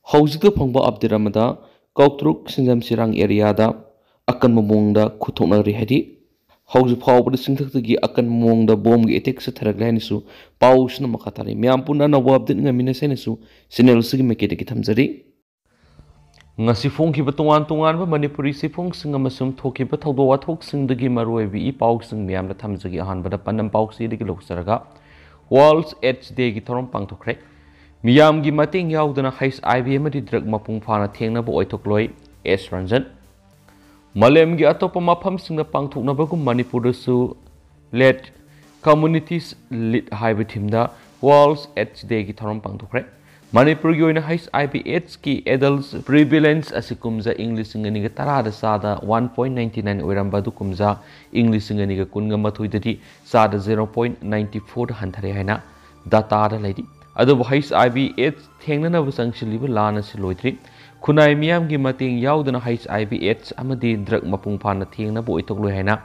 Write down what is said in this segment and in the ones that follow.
Haujik update amada Koutruk Senjam chirang area da akanba maongda khuthoknari hadi Haujik phawbada singthaktagi akanba maongda bomb gi attack sa tharaglai nisu pausna makhatari myam punna na update ngamina senesu channel sigi mekete ki thamjari ngasi phongkhiba tongan ba manipuri sifong singa masum thokiba thawdo wathok singdagi maroi bi pau sing myam da thamjagi ahanbada panam pau si digi loksaraga World's AIDS Day gi thorom pangthokre Miyam gi mating yaudana HIV amadi drug mapung phana thengnaba oithokloi S Ranjan Malem gi atopa mafam singna pangthoknabagum Manipur su led communities lit haiba thimda World's AIDS Day gi thorom pangthokre Manipur gi oina HIV AIDS ki adults prevalence asikumza English ngani ga tarada sada 1.99 oiramba du kumza English ngani ga kunga mathuidadi sada 0.94 hanthare haina data da lady Adu HIV AIDS thengnana busangshiliba lana siloidri khunai miyam gi mating yaudana HIV AIDS amadi drug mapung phana thengna bo itokloi haina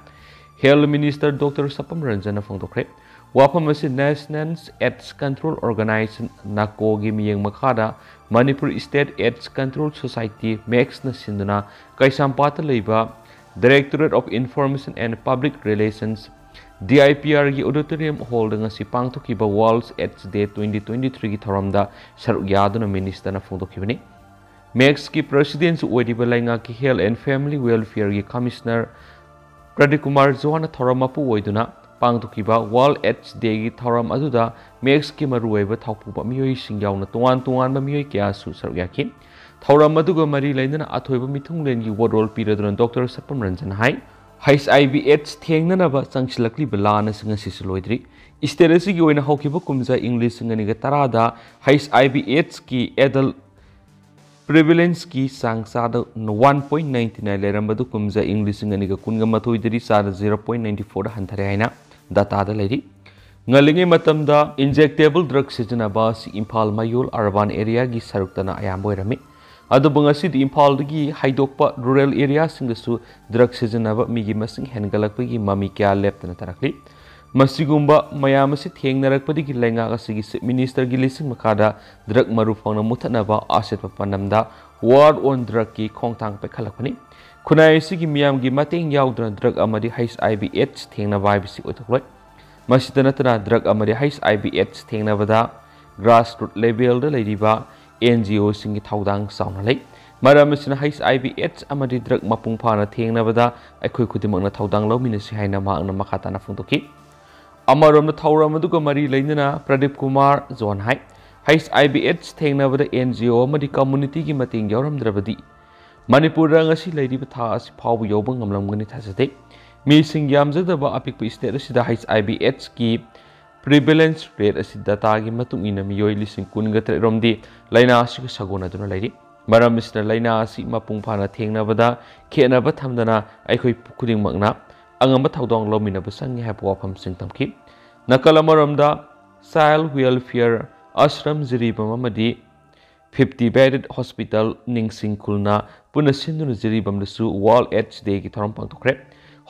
Health Minister Dr. Sapam Ranjana phongtokre wafam asi National AIDS Control Organization nako gi miyeng makhada Manipur State AIDS Control Society Max na sinduna kaisampata leiba Directorate of Information and Public Relations DIPR gi auditorium hall dengan si pangthokiba World's AIDS Day 2023 gi thoramda saruk yaduna minister na phongtokibani Max ki president oidiba lainga ki Health and Family Welfare gi commissioner Pradeep Kumar Johanna thoramapu oiduna pangthokiba World AIDS Day gi thoram aduda Max ki maruiba thaupuba miyoi singyauna tuan ba miyoi kya su saruk yakin thoram aduga mari lainana athoiba mithunglen gi wodol piraduna Dr. Sapam Ranjan hai HIV AIDS thengnanaba changsilakli balana singa sisiloidri isterasi gi oina hawkiba kumja English ngani ga tarada HIV AIDS ki adult prevalence ki sangsada 1.99 lerambadu kumja English ngani ga kunga mathoidri sada 0.94 hanthare haina data da leiri ngalinge matamda injectable drug sijanaba si Imphal Mayol urban area gi saruktana ayamboirami Adu bangasi di Imphal dagi haidokpa rural area singdasu drug sijanaba migi masing hengalakpagi mami kya leptana tarakli masigumba mayamasi thengnarapadi lenga asigi minister gi lising makada drug maru phangna muthanaba asetpa panamda war on drug ki khongthang pe khalakpani khunai sigi miyam gi mateng yaudna drug amadi HIV AIDS thengna bisi otokloi masitanatana drug amadi HIV AIDS thengna bada grassroots level da leidiba NGO singi thaudang sauna lei maram sina HIV AIDS amadi drug mapung phana thengna bada aikhoi khudimangna thaudang lomina si haina ma angna makhata na phungtoki amarom na thauram aduga mari leinana Pradeep Kumar Zon hai HIV AIDS thengna bada NGO amadi community gi mating yauramdrabadi Manipur ngasi leidi tha asi phawbu yobang ngamlamgani thasate mi singyam jadaba apik state asida HIV AIDS ki prevalence rate asi data gi matung ina miyoi lising kunga romdi laina asi sagona duna lairi maram misna laina asi mapung phana thengna bada khena ba thamdana aikhoi khuding makna angamba thaudong lomina basangi ha wafam singtamki nakala maramda child welfare ashram jiribam amadi 50 bedded hospital ningsing kulna punasinduna jiribam dasu World AIDS Day gi thoram pangtokre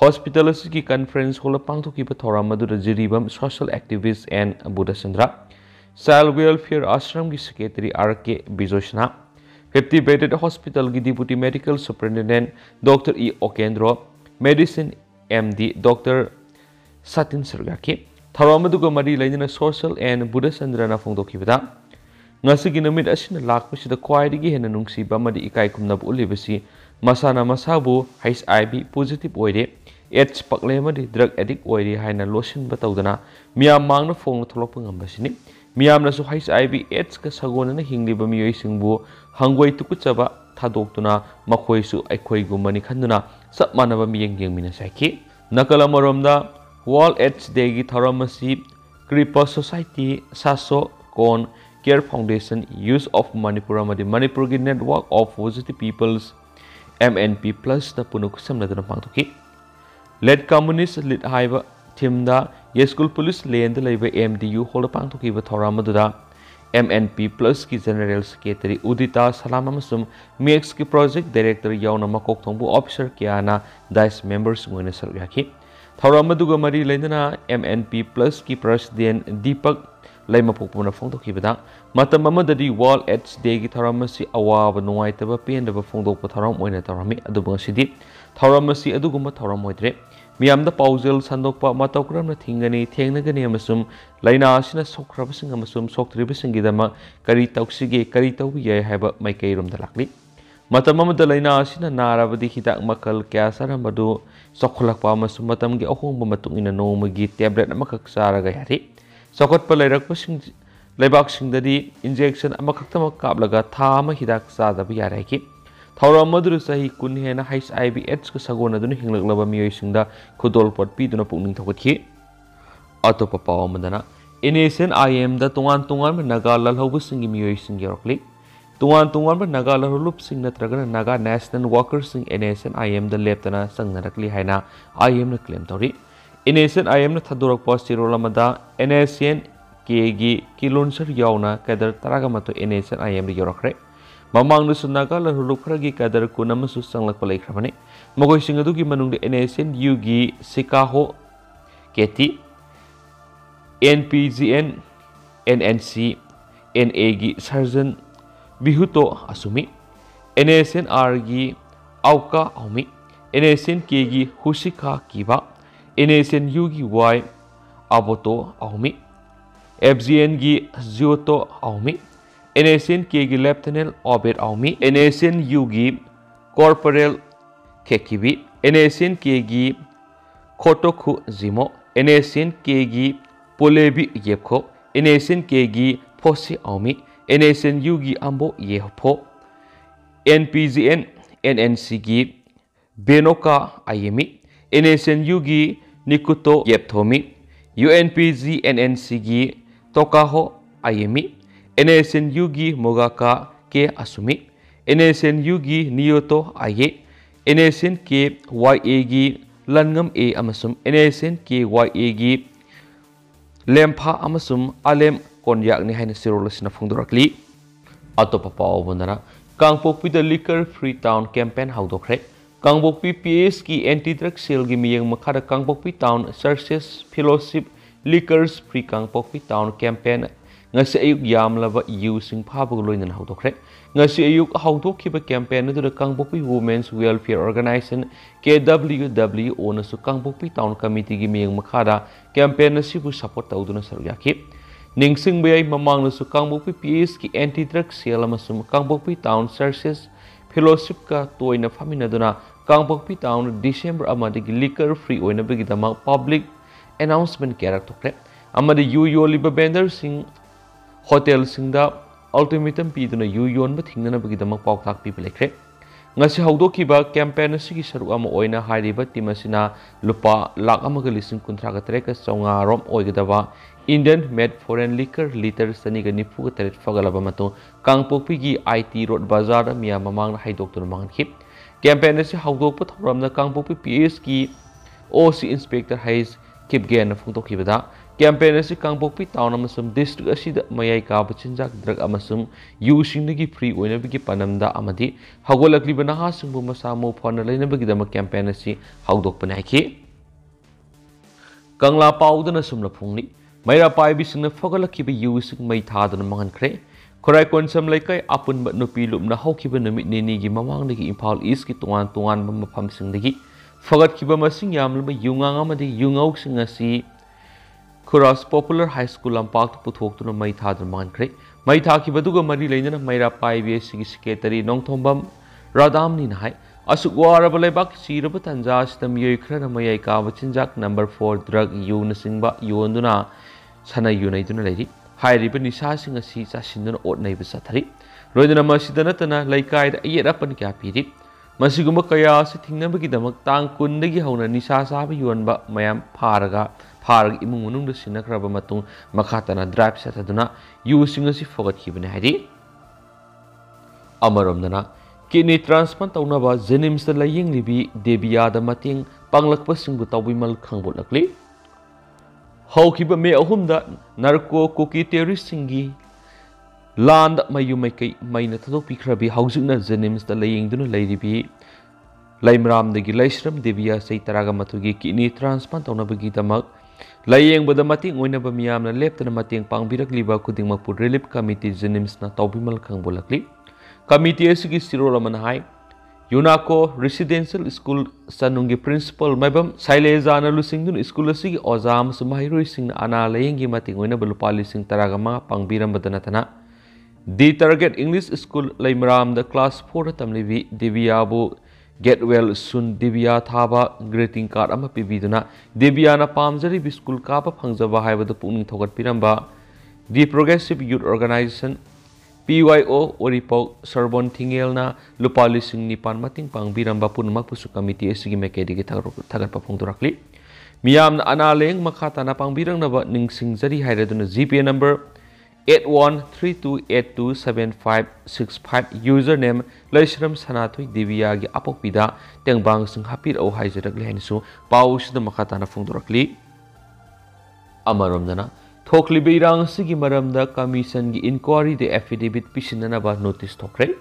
Hospital ki conference hall pangthokiba thoram adu jiribam social activist and Buddha Chandra Child Welfare Ashram ki secretary RK Bijoshna 50 bedded hospital ki deputy medical superintendent Dr. E Okendro medicine MD Dr. Satin Sargaki thoram adu mari lainana social and Buddha Chandra na phongtokibada ngasigi namit asina lakpasida khwaidigi hena nungsiba madi ikai kumnab ulibasi masana masabu HIV positive oire AIDS pakle madi drug addict oire haina lotion bataudana miyam mangna phong tholok ngambasini miyam na su HIV AIDS ka sagona na hingliba miyoi singbu hangwai tukuchaba thadoktuna makhoi su aikhoi gumani khanduna sap manaba miyeng yengmina saiki nakala maromda World AIDS Day gi tharamasi Kripa Society Saso Kon Care Foundation use of Manipur amadi Manipur gi network of positive peoples MNP plus na punuk samnadana pangtoki led communist lit haiba thimda yeskul police land leiba MDU hol pangtoki ba thoramadura MNP plus ki general secretary Udita Salam amasum MX ki project director yauna makok thongbu officer kiana dice members ngone sargaki thoramaduga mari leinana MNP plus ki president Deepak ꯂꯩꯃ ꯄꯣꯛꯄꯅ ꯐꯣꯡꯗꯣꯛꯈꯤꯕꯗ ꯃꯇꯝ ꯑꯃꯗꯗꯤ world ads ꯗꯦꯒꯤ ꯊꯧꯔꯝ ꯑꯁꯤ ꯑꯋꯥꯕ ꯅꯨꯡꯉꯥꯏꯇꯕ ꯄꯦꯟꯗꯕ ꯐꯣꯡꯗꯣꯛꯄ ꯊꯧꯔꯝ ꯑꯣꯏꯅ ꯇꯧꯔꯝꯃꯤ ꯑꯗꯨꯕꯨ ꯉꯁꯤꯗꯤ ꯊꯧꯔꯝ ꯑꯁꯤ ꯑꯗꯨꯒꯨꯝꯕ ꯊꯧꯔꯝ ꯑꯣꯏꯗ꯭ꯔꯦ ꯃꯤꯌꯥꯝꯗ ꯄꯥꯎꯖꯦꯜ ꯁꯟꯗꯣꯛꯄ ꯃꯇꯧ ꯀꯔꯝꯅ ꯊꯤꯡꯒꯅꯤ ꯊꯦꯡꯅꯒꯅꯤ ꯑꯃꯁꯨꯡ ꯂꯩꯅꯥ ꯑꯁꯤꯅ ꯁꯣꯛꯈ꯭ꯔꯕꯁꯤꯡ ꯑꯃꯁꯨꯡ ꯁꯣꯛꯇ꯭ꯔꯤꯕꯁꯤꯡꯒꯤꯗꯃꯛ ꯀꯔꯤ ꯇꯧꯁꯤꯒꯦ ꯀꯔꯤ ꯇꯧꯕ ꯌꯥꯏ ꯍꯥꯏꯕ ꯃꯥꯏꯀꯩꯔꯣꯝꯗ ꯂꯥꯛꯂꯤ ꯃꯇꯝ ꯑꯃꯗ ꯂꯩꯅꯥ ꯑꯁꯤꯅ ꯅꯥꯔꯕꯗꯤ ꯍꯤꯗꯥꯛ ꯃꯈꯜ ꯀꯌꯥ ꯆꯥꯔꯝꯕꯗꯨ ꯆꯥꯎꯈꯠꯂꯛꯄ ꯑꯃꯁꯨꯡ ꯃꯇꯝꯒꯤ ꯑꯍꯣꯡꯕ ꯃꯇꯨꯡ ꯏꯟꯅ ꯅꯣꯡꯃꯒꯤ ꯇꯦꯕ꯭ꯂꯦꯠ ꯑꯃꯈꯛ ꯆꯥꯔꯒ ꯌꯥꯔꯤ ꯆꯥꯎꯈꯠꯄ ꯂꯩꯕꯥꯛꯁꯤꯡꯗꯗꯤ ꯏꯟꯖꯦꯛꯁꯟ ꯑꯃꯈꯛꯇꯃꯛ ꯀꯥꯞꯂꯒ ꯊꯥ ꯑꯃ ꯍꯤꯗꯥꯛ ꯆꯥꯗꯕ ꯌꯥꯔꯦ ꯍꯥꯏꯈꯤ ꯊꯧꯔꯝ ꯑꯗꯨꯗ ꯆꯍꯤ 10 ꯍꯦꯟꯅ HIV ꯑꯦꯗꯁꯀ ꯁꯥꯒꯣꯟꯅꯗꯨꯅ ꯍꯤꯡꯂꯛꯂꯕ ꯃꯤꯑꯣꯏꯁꯤꯡꯗ ꯈꯨꯗꯣꯜꯄꯣꯠ ꯄꯤꯗꯨꯅ ꯄꯨꯛꯅꯤꯡ ꯊꯧꯒꯠꯈꯤ ꯑꯇꯣꯞꯄ ꯄꯥꯎ ꯑꯃꯗꯅ NSNIMꯗ ꯇꯣꯉꯥꯟꯕ ꯅꯥꯒꯥ ꯂꯜꯍꯧꯕꯁꯤꯡꯒꯤ ꯃꯤꯑꯣꯏꯁꯤꯡ ꯌꯥꯎꯔꯛꯂꯤ ꯇꯣꯉꯥꯟꯕ ꯅꯥꯒꯥ ꯂꯜꯍꯧꯂꯨꯞꯁꯤꯡ ꯅꯠꯇ꯭ꯔꯒꯅ ꯅꯥꯒꯥ ꯅꯦꯁꯅꯦꯜ ꯋꯥꯔꯀꯔꯁꯤꯡ NSNIMꯗ ꯂꯦꯞꯇꯅ ꯆꯪꯅꯔꯛꯂꯤ ꯍꯥꯏꯅ IMꯅ ꯀ꯭ꯂꯦꯝ ꯇꯧꯔꯤ NSNIMꯅ ꯊꯥꯗꯣꯔꯛꯄ ꯆꯦꯔꯣꯜ ꯑꯃꯗ NSNKꯒꯤ ꯀꯤꯂꯣꯟꯁꯔ ꯌꯥꯎꯅ ꯀꯦꯗꯔ 11 NSNIMꯗ ꯌꯧꯔꯛꯈ꯭ꯔꯦ ꯃꯃꯥꯡꯗꯁꯨ ꯅꯥꯒꯥ ꯂꯜꯍꯧꯂꯨꯞ ꯈꯔꯒꯤ ꯀꯦꯗꯔ 10 ꯑꯃꯁꯨ ꯆꯪꯂꯛꯄ ꯂꯩꯈ꯭ꯔꯕꯅꯤ ꯃꯈꯣꯏꯁꯤꯡ ꯑꯗꯨꯒꯤ ꯃꯅꯨꯡꯗ NSNUꯒꯤ ꯁꯤꯀꯥꯍꯣ ꯀꯦꯇꯤ NPGN NNC NAꯒꯤ ꯁꯔꯖꯟ ꯕꯤꯍꯨꯇꯣ ꯑꯁꯨꯃꯤ NSNRꯒꯤ ꯑꯥꯎꯀꯥ ꯑꯧꯃꯤ NSNKꯒꯤ ꯍꯨꯁꯤꯀꯥ ꯀꯤꯕꯥ NSNUꯒꯤ Y ꯑꯕꯣꯇꯣ ꯑꯧꯃꯤ FGNꯒꯤ ꯖꯤयोꯇꯣ ꯑꯧꯃꯤ NSNKꯒꯤ ꯂꯦꯐꯇꯅꯦꯟ ꯑꯣꯕꯦꯠ ꯑꯧꯃꯤ NSNUꯒꯤ ꯀꯣꯔꯄꯣꯔꯦꯜ ꯈꯦꯀꯤꯕꯤ NSNKꯒꯤ ꯈꯣꯇꯣꯈꯨ ꯖꯤꯃꯣ NSNKꯒꯤ ꯄꯣꯂꯦꯕꯤ ꯌꯦꯞꯈꯣ NSNKꯒꯤ ꯐꯣꯁꯤ ꯑꯧꯃꯤ NSNUꯒꯤ ꯑꯝꯕꯣ ꯌꯦꯍꯐꯣ NPGN NNCꯒꯤ ꯕꯦꯅꯣꯀꯥ ꯑꯌꯦꯃꯤ NSNUꯒꯤ ꯅꯤꯀꯨꯇꯣ ꯌꯦꯞꯊꯣꯃꯤ UNPG NNCꯒꯤ ꯇꯣꯀꯥꯍꯣ ꯑꯌꯦꯃꯤ NSNUꯒꯤ ꯃꯣꯒꯥꯀꯥ ꯀꯦ ꯑꯁꯨꯃꯤ NSNUꯒꯤ ꯅꯤꯌꯣꯇꯣ ꯑꯌꯦ NSNK YAꯒꯤ ꯂꯟꯉꯝ A ꯑꯃꯁꯨꯡ NSNK YAꯒꯤ ꯂꯦꯝꯐꯥ ꯑꯃꯁꯨꯡ ꯑꯂꯦꯝ ꯀꯣꯟꯌꯥꯛꯅꯤ ꯍꯥꯏꯅ ꯆꯦꯔꯣꯜ ꯑꯁꯤꯅ ꯐꯣꯡꯗꯣꯔꯛꯂꯤ ꯑꯇꯣꯞꯄ ꯄꯥꯎ ꯑꯃꯗꯅ ꯀꯥꯡꯄꯣꯛꯄꯤꯗ ꯂꯤꯀꯔ ꯐ꯭ꯔꯤ ꯇꯥꯎꯟ ꯀꯦꯝꯄꯦꯟ ꯍꯧꯗꯣꯛꯈ꯭ꯔꯦ ꯀꯥꯡꯄꯣꯛꯄꯤ PSꯀꯤ ꯑꯦꯟꯇꯤ ꯗ꯭ꯔꯒ ꯁꯦꯜꯒꯤ ꯃꯤꯠꯌꯦꯡ ꯃꯈꯥꯗ Kangpokpi town churches fellowship liquors free Kangpokpi town campaign ngasi ayuk yamlaba using phabu loinan hawdokre ngasi ayuk hawdokhiba campaign aduda Kangpokpi Women's Welfare Organization KWWO nasu Kangpokpi Town Committee gi miyeng makhada campaign asibu support tawduna saruyaki ningsing bayai mamang nasu Kangpokpi PS ki anti drug sale amasum Kangpokpi Town Services Fellowship ka toina faminaduna Kangpokpi Town December amadagi liquor free oina bigidama public announcement karak tokre amadi yu liba vendor sing hotel singda ultimatum piduna yu yonba thingnana bagidama pawthak piba lekre ngasi hawdokhiba campaign asigi saru ama oina hariba team asina lupa lakh amaga lising kunthra ga treka chawnga rom oigadaba Indian made foreign liquor liter saniga nifu ga teret fagalaba mato Kangpokpi gi IT road bazar da miya mamang na haidoktur mangkhip campaign asi hawdokpa thoramna Kangpokpi PS ki OC inspector Hayes Kipgen phungtokhibada campaign asi Kangpokpi town amasum district asida mayai ka bachinjak drug amasum yu singdagi free oina bigi panamda amadi hagolakliba naha singbu masamu phona leina bigi dama campaign asi hawdokpa naikhi Kangla paudana sumna phungni maira paibi singna fogalakhiba yu sing mai thadana mangankre khorai konsam laikai apunba nupi lumna hawkhiba numit nini gi mamangdagi Imphal East ki tongan mafam singdagi fagatkiba masing yamlba yunganga amadi yungau sing asi Kuras Popular High School Lampak Puthokuna Mai Thadra Mankre Mai Thaki Baduga Mari Lena Maira Pai Sigi Secretary Nongthombam Radamni Nai Asukwara Balebak Siraba Tanjas the Muyakra Mayaka Chinjak number 4 drug Yu Nasingba Yuanduna Sana Unaiduna Lady High Ribbon Nisasing a sea Sashin or neighbor Satari Rodina Masidanatana Laikai Yerapan Kapiri Masiguma Kaya sitting Nabagidam Tang Kundagi Hona Nisa Sabi Yuanba Mayam Paraga Parag imung munung da sinakraba matung makhatana drive sataduna yu singasi fogatkibane hadi amaromdana kidney transplant tawnaba Jenims da laying libi Debiya da mating panglakpa singbu tawbimal khangbolakli hawkiba me ahumda narco cookie terrorist singi land mayu maikai maina thadok pikhrabi haujikna Jenims da laying duna layribi Laimram dagi Laisram Debiya sei taraga matugi kidney transplant tawnabagi damak layengꯕꯗ mating oinaba miyamna leptana mating pangbirakliba khudingmakpu relief committee jenimsna tawbimal khangbolakli committee asigi sirol amana hai Yunako Residential School Sanungi Principal Mabam Sailezana Lusingdun School Asigi Ozam Sumahiro Sing Ana Layengi Mating Winable Policing Taragama Pangbiram Badanatana The Target English School Laimram the Class 4 Tamlivi Diviabu Get Well Soon Divya Thaba Greeting Card Ama Pibiduna Divyana Pamjari School Kapa Pangzava Haiva the Puning Togat Piramba The Progressive Youth Organization PYO Oripo Sorbon Tingelna Lupali Sing Nipan Mating Pangbiramba Punmak Pusu Committee Sigi Mekedi Tagar Papung Durakli Miyam Analeng Makatana Pangbirang Nava Ning Sing Zari Hairaduna GPA number 8132827565 username Laishram Sanatui Divyagi Apokpida Tengbang Sing Hapir O Haizarakli Hensu Paus the Makatana Fundurakli Amaramdana Thoklibe irang sigi maramda commission gi inquiry the affidavit pisinanaba notice thokre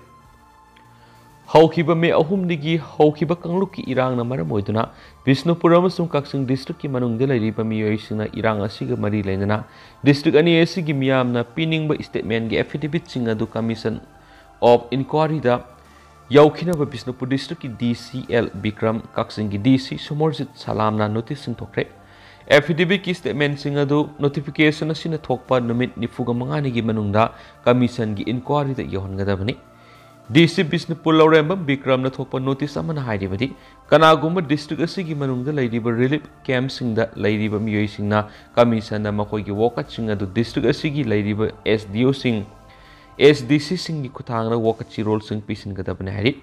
haukiba me ahumdigi haukiba kangluki irang na maram oiduna Bisnupur amasung Kaksing district ki manungda lairiba miyoisina irang asiga mari lainana district ani asigi miyamna piningba statement gi affidavit singa du commission of inquiry da yaukhinaba Bisnupur district ki DCL Bikram Kaksing gi DC Sumorjit Salamna notice sing thokre affidavit ki statement singa du notification asina thokpa numit nifuga mangani gi manungda commission gi inquiry da yohangadabani DC Bisnupur Laurembam Bikram na thokpa notice amana hairibadi kanaguma district asigi manungda lairiba relief camp singda lairiba miyoi singna commission na makoi gi wokat singa du district asigi lairiba SDO sing SDC sing gi kuthangna wokat chi role sing pisin gadabani hairi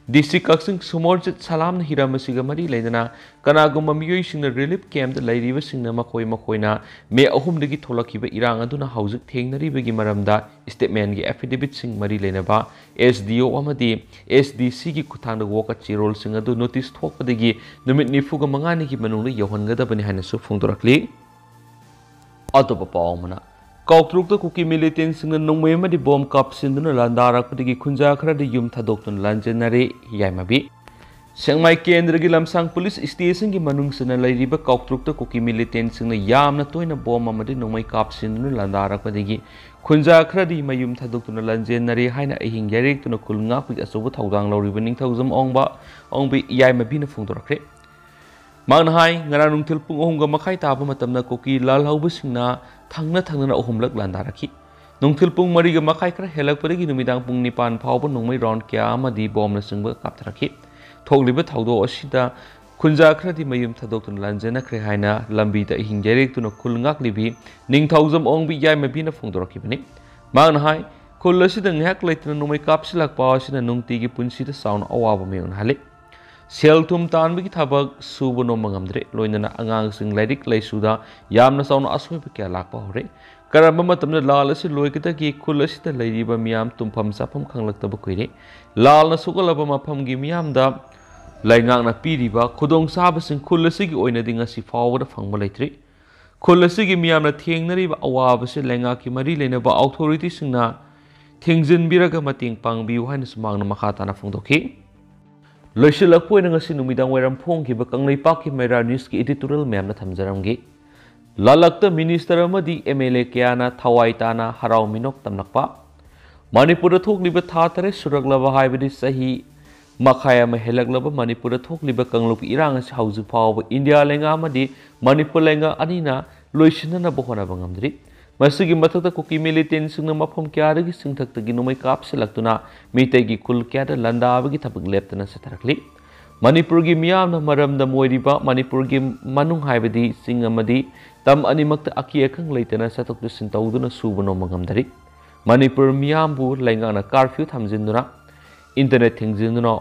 DC Kaksing Sumorjit Salam Hiramasiga Mari Laidana Kanaguma Miyoi Singna relief camp the Lady Singna Makoi Makoina May Ahum Digi Tolakiba Irangaduna Haojik Koutruk Maramda statement gi affidavit sing Mari Lenaba SDO Amadi SDC gi Kutang the Walker Chirol Singadu notice talk Digi Numit Nifuga Mangani ki Manuli Yohangada Banihanasu Fundurakli Autopa Paumana Koutruk the cookie militants in the nongmei the bomb cups in the Landara Putigi Kunjakra the Yum Tadokton Lanjanare Yamabi. Sangmai Kendra Sang Police Station Manungsana Ladiba Koutruk the cookie militants in the Yamna Toina bomb Amadi nongmei cups in the Landara Putigi Kunjakra the Mayum Tadokton Lanjanare Haina Ahing Yarik to Kulnga with a Sobo Taudang Lori winning Tausam Ongba Ongbi Yamabina Fundurakre. Manghai, Naranung Tilpung Onga Makai Taba Matamna Koki Lal Haubusina Tangna Tangna Ohumlak Landaraki. Nung Tilpung Mariga Makaikra Helak Purigi Numidang Pung Nipan Pauba Nungmei Round Kiama di Bomb Singba Kaptaraki. Togliba Taudo Oshida Kunjakra di Mayum Tadokun Lanjana Krehaina Lambita Hingerik to no Kulngak Libi Ning Tausam Ongbi Yamabina Fundorakibani. Manghai, Kulashid and Yak Late Numai Kapsilak Pawash and Nung Tigi Punsi the sound Awabame on Halik. Seltum Tanbiki Tabak Subono Mangamdre, Loinana Angang Sing Ladic Laisuda, Yamna Sound Aswipika Lakpahore, Karabamatam the Lalasi Loikitaki Kulasita Lady Bamiam Tumpam Sapam Kanglak Tabakwiri, Lal Nasukalabama Pam Gimiam da Langana Piriba, Kudong Sabas and Kulasigi Oinadinga si forward of Fangmalatri, Kulasigi Miamna Tingnari Awabasi Langaki Marilena ba authorities na Tingzin Biraga Mating Pang Biuhanis Magna Makatana Fundoki. Loisilakpo na ngasi numidang weram phongki ba kanglei pakki mera news ki editorial mem na thamjaramgi lalakta minister amadi MLA kyana thawai tana harau minok tamnakpa Manipur thokliba tha tare suraglaba haibadi sahi makhaya ma helaglaba Manipur thokliba kanglup irang as hauju phaw India lenga amadi Manipur lenga anina loisina na bohona bangamdri Masigi mathakta koki militant singna mafam kyaragi singthakta gi numai kapsilaktuna mitegi kul kyada landabagi thapag leptana satarakli Manipur gi miyamna maramda moiriba Manipur gi manung haibadi singamadi tam animakta aki akang leitana satoktu sintawduna subano mangamdari Manipur miyambu laingana curfew thamjinduna internet thingjinduna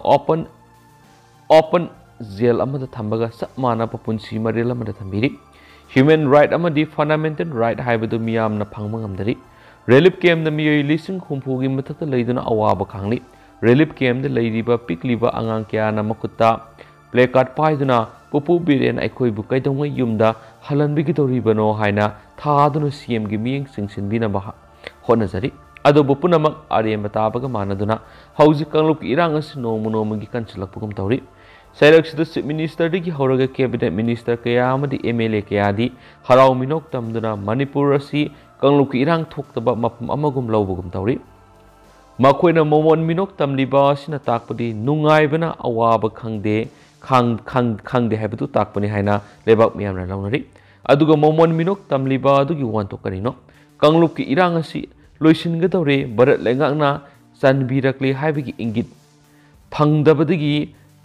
open jail amada thambaga sapmana papunsi maril amada thambiri Human right amadi fundamental right haibadu miyam na phangmangamdari relief camp na miyoi lising khumpugi mathakta leiduna awaba khangli relief camp de leiriba pikliba angang kya na makutta placard paiduna pupu biren aikoi bu kaidongai yumda halanbi gi doribano haina thaduna CM gi miyeng singsinbina ba honajari ado bupunamak arem batabaga manaduna Haojik Koutruk irang as nomu gi kanchilakpugum tawri ꯁꯩꯔꯛꯁꯤꯗ chief ꯃꯤꯅꯤꯁꯇꯔꯗꯒꯤ ꯍꯧꯔꯒ cabinet minister ꯀꯌꯥ ꯑꯃꯗꯤ MLA ꯀꯌꯥꯗꯤ ꯍꯔꯥꯎ ꯃꯤꯅꯣꯛ ꯇꯝꯗꯨꯅ ꯃꯅꯤꯄꯨꯔ ꯑꯁꯤ ꯀꯥꯡꯂꯨꯞꯀꯤ ꯏꯔꯥꯡ ꯊꯣꯛꯇꯕ ꯃꯐꯝ ꯑꯃꯒꯨꯝ ꯂꯧꯕꯒꯨꯝ ꯇꯧꯔꯤ꯫ ꯃꯈꯣꯏꯅ ꯃꯣꯃꯣꯟ ꯃꯤꯅꯣꯛ ꯇꯝꯂꯤꯕ ꯑꯁꯤꯅ ꯇꯥꯛꯄꯗꯤ ꯅꯨꯡꯉꯥꯏꯕꯅ ꯑꯋꯥꯕ ꯈꯪꯗꯦ ꯍꯥꯏꯕꯗꯨ ꯇꯥꯛꯄꯅꯤ ꯍꯥꯏꯅ ꯂꯩꯕꯥꯛ ꯃꯤꯌꯥꯝꯅ ꯂꯧꯅꯔꯤ꯫ ꯑꯗꯨꯒ ꯃꯣꯃꯣꯟ ꯃꯤꯅꯣꯛ ꯇꯝꯂꯤꯕ ꯑꯗꯨꯒꯤ ꯋꯥꯟꯊꯣꯛ ꯀꯔꯤꯅꯣ? ꯀꯥꯡꯂꯨꯞꯀꯤ ꯏꯔꯥꯡ ꯑꯁꯤ ꯂꯣꯏꯁꯤꯟꯒꯗꯧꯔꯦ, ꯚꯥꯔꯠ ꯂꯩꯉꯥꯛꯅ ꯆꯥꯟꯕꯤꯔꯛꯂꯦ ꯍꯥꯏꯕꯒꯤ ꯏꯪꯒꯤꯠ ꯐꯪꯗꯕꯗꯒꯤ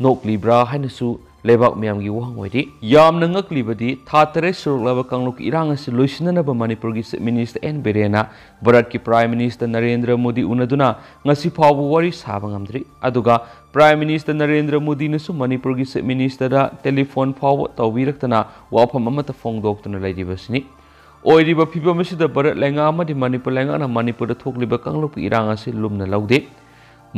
ꯅꯣꯛꯂꯤꯕ꯭ꯔꯥ ꯍꯥꯏꯅꯁꯨ ꯂꯩꯕꯥꯛ ꯃꯤꯌꯥꯝꯒꯤ ꯋꯥꯍꯪ ꯑꯣꯏꯔꯤ꯫ ꯌꯥꯝꯅ ꯉꯛꯂꯤꯕꯗꯤ ꯊꯥ 8 ꯁꯨꯔꯛꯂꯕ ꯀꯥꯡꯂꯨꯞꯀꯤ ꯏꯔꯥꯡ ꯑꯁꯤ ꯂꯣꯏꯁꯤꯟꯅꯅꯕ ꯃꯅꯤꯄꯨꯔꯒꯤ ꯆꯤꯞ ꯃꯤꯅꯤꯁꯇꯔ N. ꯕꯤꯔꯦꯟꯅ ꯚꯥꯔꯠꯀꯤ ꯄ꯭ꯔꯥꯏꯝ ꯃꯤꯅꯤꯁꯇꯔ ꯅꯔꯦꯟꯗ꯭ꯔ ꯃꯣꯗꯤ ꯎꯅꯗꯨꯅ ꯉꯁꯤ ꯐꯥꯎꯕ ꯋꯥꯔꯤ ꯁꯥꯕ ꯉꯝꯗ꯭ꯔꯤ꯫ ꯑꯗꯨꯒ ꯄ꯭ꯔꯥꯏꯝ ꯃꯤꯅꯤꯁꯇꯔ ꯅꯔꯦꯟꯗ꯭ꯔ ꯃꯣꯗꯤꯅꯁꯨ ꯃꯅꯤꯄꯨꯔꯒꯤ ꯆꯤꯞ ꯃꯤꯅꯤꯁꯇꯔꯗ ꯇꯦꯂꯤꯐꯣꯟ ꯐꯥꯎꯕ ꯇꯧꯕꯤꯔꯛꯇꯅ ꯋꯥꯐꯝ ꯑꯃꯠꯇ ꯐꯣꯡꯗꯣꯛꯇꯨꯅ ꯂꯩꯔꯤꯕꯁꯤꯅꯤ꯫ ꯑꯣꯏꯔꯤꯕ ꯐꯤꯚꯝ ꯑꯁꯤꯗ ꯚꯥꯔꯠ ꯂꯩꯉꯥꯛ ꯑꯃꯗꯤ ꯃꯅꯤꯄꯨꯔ ꯂꯩꯉꯥꯛꯅ ꯃꯅꯤꯄꯨꯔꯗ ꯊꯣꯛꯂꯤꯕ ꯀꯥꯡꯂꯨꯞꯀꯤ ꯏꯔꯥꯡ ꯑꯁꯤ ꯂꯨꯝꯅ ꯂꯧꯗꯦ꯫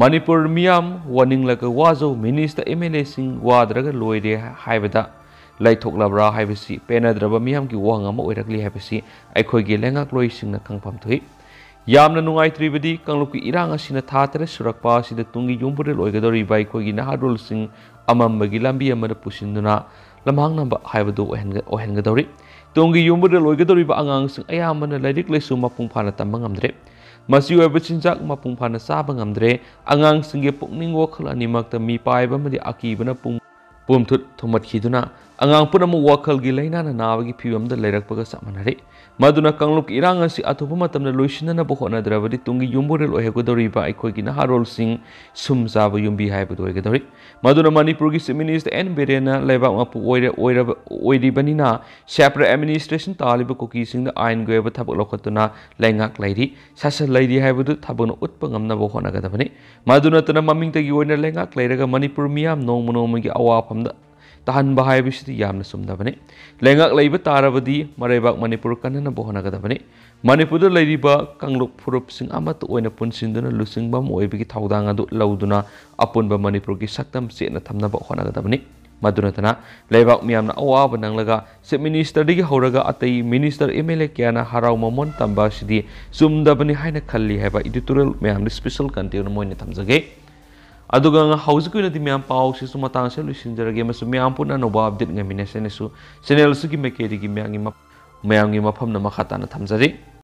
ꯃꯅꯤꯄꯨꯔ ꯃꯤꯌꯥꯝ ꯋꯥꯅꯤꯡꯂꯒ ꯋꯥꯖꯧ, ꯃꯤꯅꯤꯁꯇꯔ MLAꯁꯤꯡ ꯋꯥꯗ꯭ꯔꯒ ꯂꯣꯏꯔꯦ ꯍꯥꯏꯕꯗ ꯂꯩꯊꯣꯛꯂꯕ꯭ꯔꯥ ꯍꯥꯏꯕꯁꯤ ꯄꯦꯟꯅꯗ꯭ꯔꯕ ꯃꯤꯌꯥꯝꯒꯤ ꯋꯥꯍꯪ ꯑꯃ ꯑꯣꯏꯔꯛꯂꯤ ꯍꯥꯏꯕꯁꯤ ꯑꯩꯈꯣꯏꯒꯤ ꯂꯩꯉꯥꯛꯂꯣꯏꯁꯤꯡꯅ ꯈꯪꯐꯝ ꯊꯣꯛꯏ꯫ ꯌꯥꯝꯅ ꯅꯨꯡꯉꯥꯏꯇ꯭ꯔꯤꯕꯗꯤ ꯀꯥꯡꯂꯨꯞꯀꯤ ꯏꯔꯥꯡ ꯑꯁꯤꯅ ꯊꯥ 8 ꯁꯨꯔꯛꯄ ꯑꯁꯤꯗ ꯇꯨꯡꯒꯤ ꯌꯨꯝꯕꯨꯔꯦꯜ ꯑꯣꯏꯒꯗꯧꯔꯤꯕ ꯑꯩꯈꯣꯏꯒꯤ ꯅꯍꯥꯔꯣꯜꯁꯤꯡ ꯑꯃꯝꯕꯒꯤ ꯂꯝꯕꯤ ꯑꯃꯗ ꯄꯨꯁꯤꯟꯗꯨꯅ ꯂꯝꯍꯥꯡꯅꯕ ꯍꯥꯏꯕꯗꯨ ꯑꯣꯏꯍꯟꯒꯗꯧꯔꯤ꯫ ꯇꯨꯡꯒꯤ ꯌꯨꯝꯕꯨꯔꯦꯜ ꯑꯣꯏꯒꯗꯧꯔꯤꯕ ꯑꯉꯥꯡꯁꯤꯡ ꯑꯌꯥꯝꯕꯅ ꯂꯥꯏꯔꯤꯛ ꯂꯥꯏꯁꯨ ꯃꯄꯨꯡ ꯐꯥꯅ ꯇꯝꯕ ꯉꯝꯗ꯭ꯔꯦ, ꯃꯆꯤ ꯑꯣꯏꯕ ꯆꯤꯟꯖꯥꯛ ꯃꯄꯨꯡ ꯐꯥꯅ ꯆꯥꯕ ꯉꯝꯗ꯭ꯔꯦ, ꯑꯉꯥꯡꯁꯤꯡꯒꯤ ꯄꯨꯛꯅꯤꯡ ꯋꯥꯈꯜ ꯑꯅꯤꯃꯛꯇ ꯃꯤꯄꯥꯏꯕ ꯑꯃꯗꯤ ꯑꯀꯤꯕꯅ ꯄꯨꯝꯊꯨꯠ ꯊꯨꯝꯍꯠꯈꯤꯗꯨꯅ ꯑꯉꯥꯡ ꯄꯨꯝꯅꯃꯛ ꯋꯥꯈꯜꯒꯤ ꯂꯥꯏꯅꯥꯅ ꯅꯥꯕꯒꯤ ꯐꯤꯚꯝꯗ ꯂꯩꯔꯛꯄꯒ ꯆꯞ ꯃꯥꯟꯅꯔꯦ꯫ ꯃꯗꯨꯅ ꯀꯥꯡꯂꯨꯞꯀꯤ ꯏꯔꯥꯡ ꯑꯁꯤ ꯑꯊꯨꯕ ꯃꯇꯝꯗ ꯂꯣꯏꯁꯤꯟꯅꯅꯕ ꯍꯣꯠꯅꯗ꯭ꯔꯕꯗꯤ ꯇꯨꯡꯒꯤ ꯌꯨꯝꯕꯨꯔꯦꯜ ꯑꯣꯏꯒꯗꯧꯔꯤꯕ ꯑꯩꯈꯣꯏꯒꯤ ꯅꯍꯥꯔꯣꯜꯁꯤꯡ ꯁꯨꯝ ꯆꯥꯕ ꯌꯨꯝꯕꯤ ꯍꯥꯏꯕꯗꯨ ꯑꯣꯏꯒꯗꯧꯔꯤ꯫ ꯃꯗꯨꯅ ꯃꯅꯤꯄꯨꯔꯒꯤ ꯆꯤꯞ ꯃꯤꯅꯤꯁꯇꯔ N. ꯕꯤꯔꯦꯟꯅ ꯂꯩꯕꯥꯛ ꯃꯄꯨ ꯑꯣꯏꯔꯤꯕꯅꯤꯅ ꯁꯦꯄꯔꯦꯠ ꯑꯦꯗꯃꯤꯅꯤꯁꯇ꯭ꯔꯦꯁꯟ ꯇꯥꯜꯂꯤꯕ ꯀꯨꯀꯤꯁꯤꯡꯗ ꯑꯥꯏꯟꯒꯤ ꯑꯣꯏꯕ ꯊꯕꯛ ꯂꯧꯈꯠꯇꯨꯅ ꯂꯩꯉꯥꯛ ꯂꯩꯔꯤ, ꯁꯥꯁꯟ ꯂꯩꯔꯤ ꯍꯥꯏꯕꯗꯨ ꯊꯕꯛꯅ ꯎꯠꯄ ꯉꯝꯅꯕ ꯍꯣꯠꯅꯒꯗꯕꯅꯤ꯫ ꯃꯗꯨ ꯅꯠꯇꯅ ꯃꯃꯤꯡꯇꯒꯤ ꯑꯣꯏꯅ ꯂꯩꯉꯥꯛ ꯂꯩꯔꯒ ꯃꯅꯤꯄꯨꯔ ꯃꯤꯌꯥꯝ ꯅꯣꯡꯃ ꯅꯣꯡꯃꯒꯤ ꯑꯋꯥꯐꯝꯗ ꯇꯥꯍꯟꯕ ꯍꯥꯏꯕꯁꯤꯗꯤ ꯌꯥꯝꯅ ꯆꯨꯝꯗꯕꯅꯤ꯫ ꯂꯩꯉꯥꯛ ꯂꯩꯕ ꯇꯥꯔꯕꯗꯤ ꯃꯔꯩꯕꯥꯛ ꯃꯅꯤꯄꯨꯔ ꯀꯟꯅꯅꯕ ꯍꯣꯠꯅꯒꯗꯕꯅꯤ꯫ ꯃꯅꯤꯄꯨꯔꯗ ꯂꯩꯔꯤꯕ ꯀꯥꯡꯂꯨꯞ ꯐꯨꯔꯨꯞꯁꯤꯡ ꯑꯃꯠꯇ ꯑꯣꯏꯅ ꯄꯨꯟꯁꯤꯟꯗꯨꯅ ꯂꯨꯆꯤꯡꯕ ꯑꯃ ꯑꯣꯏꯕꯒꯤ ꯊꯧꯗꯥꯡ ꯑꯗꯨ ꯂꯧꯗꯨꯅ ꯑꯄꯨꯟꯕ ꯃꯅꯤꯄꯨꯔꯒꯤ ꯁꯛꯇꯝ ꯆꯦꯠꯅ ꯊꯝꯅꯕ ꯍꯣꯠꯅꯒꯗꯕꯅꯤ꯫ ꯃꯗꯨ ꯅꯠꯇꯅ ꯂꯩꯕꯥꯛ ꯃꯤꯌꯥꯝꯅ ꯑꯋꯥꯕ ꯅꯪꯂꯒ ꯆꯤꯞ ꯃꯤꯅꯤꯁꯇꯔꯗꯒꯤ ꯍꯧꯔꯒ ꯑꯇꯩ ꯃꯤꯅꯤꯁꯇꯔ MLA ꯀꯌꯥꯅ ꯍꯔꯥꯎ ꯃꯃꯣꯟ ꯇꯝꯕ ꯑꯁꯤꯗꯤ ꯆꯨꯝꯗꯕꯅꯤ ꯍꯥꯏꯅ ꯈꯜꯂꯤ ꯍꯥꯏꯕ ꯏꯗꯤꯇꯣꯔꯤꯌꯦꯜ ꯃꯌꯥꯝꯗ ꯁ꯭ꯄꯦꯁꯦꯜ ꯀꯟꯇꯦꯟ ꯑꯃ ꯑꯣꯏꯅ ꯊꯝꯖꯒꯦ꯫ ꯑꯗꯨꯒ ꯍꯧꯖꯤꯛꯀꯤ ꯑꯣꯏꯅꯗꯤ ꯃꯌꯥꯝ ꯄꯥꯎꯁꯤꯁꯨ ꯃꯇꯥꯡ ꯑꯁꯤꯗ ꯂꯣꯏꯁꯤꯟꯖꯔꯒꯦ ꯑꯃꯁꯨꯡ ꯃꯌꯥꯝ ꯄꯨꯟꯅ ꯑꯅꯧꯕ ꯑꯞꯗꯦꯠ ꯉꯥꯏꯃꯤꯟꯅꯁꯦꯅꯁꯨ ꯆꯦꯅꯦꯜ ꯑꯁꯤꯒꯤ ꯃꯥꯏꯀꯩꯗꯒꯤ ꯃꯌꯥꯝꯒꯤ ꯃꯐꯝꯗ ꯃꯈꯥ ꯇꯥꯅ ꯊꯝꯖꯔꯤ꯫